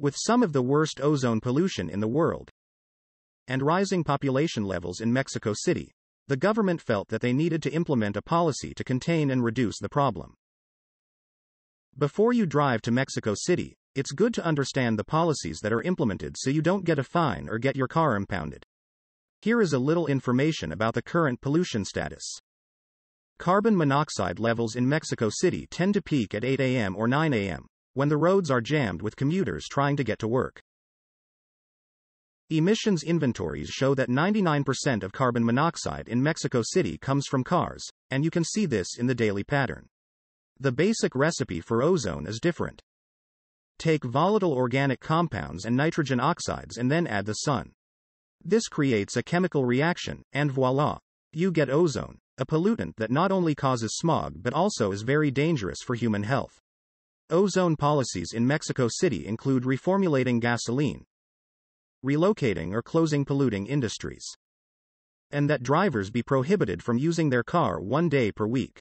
With some of the worst ozone pollution in the world and rising population levels in Mexico City, the government felt that they needed to implement a policy to contain and reduce the problem. Before you drive to Mexico City, it's good to understand the policies that are implemented so you don't get a fine or get your car impounded. Here is a little information about the current pollution status. Carbon monoxide levels in Mexico City tend to peak at 8 a.m. or 9 a.m., when the roads are jammed with commuters trying to get to work. Emissions inventories show that 99% of carbon monoxide in Mexico City comes from cars, and you can see this in the daily pattern. The basic recipe for ozone is different. Take volatile organic compounds and nitrogen oxides and then add the sun. This creates a chemical reaction, and voila! You get ozone, a pollutant that not only causes smog but also is very dangerous for human health. Ozone policies in Mexico City include reformulating gasoline, relocating or closing polluting industries, and that drivers be prohibited from using their car 1 day per week.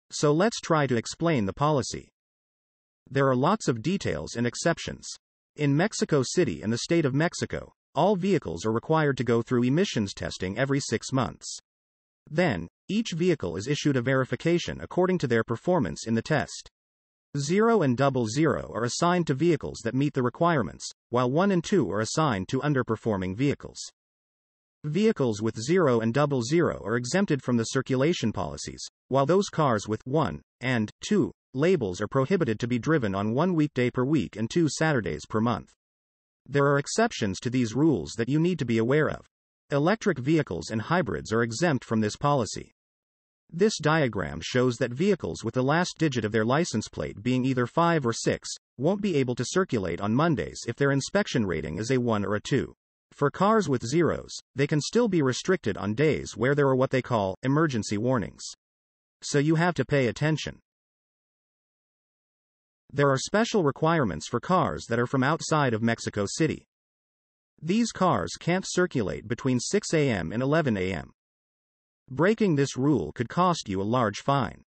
So let's try to explain the policy. There are lots of details and exceptions. In Mexico City and the state of Mexico, all vehicles are required to go through emissions testing every 6 months. Then, each vehicle is issued a verification according to their performance in the test. 0 and 00 are assigned to vehicles that meet the requirements, while 1 and 2 are assigned to underperforming vehicles. Vehicles with 0 and 00 are exempted from the circulation policies, while those cars with 1 and 2 labels are prohibited to be driven on 1 weekday per week and 2 Saturdays per month. There are exceptions to these rules that you need to be aware of. Electric vehicles and hybrids are exempt from this policy. This diagram shows that vehicles with the last digit of their license plate being either 5 or 6 won't be able to circulate on Mondays if their inspection rating is a 1 or a 2. For cars with zeros, they can still be restricted on days where there are what they call emergency warnings. So you have to pay attention. There are special requirements for cars that are from outside of Mexico City. These cars can't circulate between 6 a.m. and 11 a.m. Breaking this rule could cost you a large fine.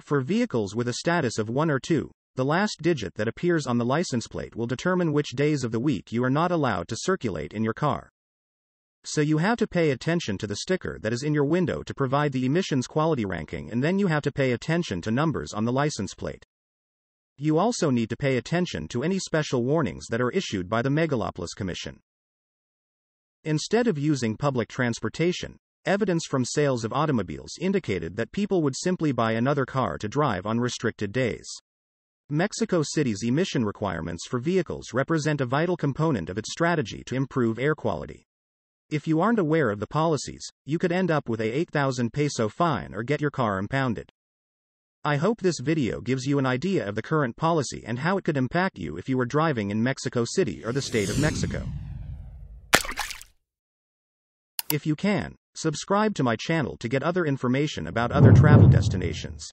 For vehicles with a status of 1 or 2, the last digit that appears on the license plate will determine which days of the week you are not allowed to circulate in your car. So you have to pay attention to the sticker that is in your window to provide the emissions quality ranking, and then you have to pay attention to numbers on the license plate. You also need to pay attention to any special warnings that are issued by the Megalopolis Commission. Instead of using public transportation, evidence from sales of automobiles indicated that people would simply buy another car to drive on restricted days. Mexico City's emission requirements for vehicles represent a vital component of its strategy to improve air quality. If you aren't aware of the policies, you could end up with a 8,000 peso fine or get your car impounded. I hope this video gives you an idea of the current policy and how it could impact you if you were driving in Mexico City or the state of Mexico. If you can, subscribe to my channel to get other information about other travel destinations.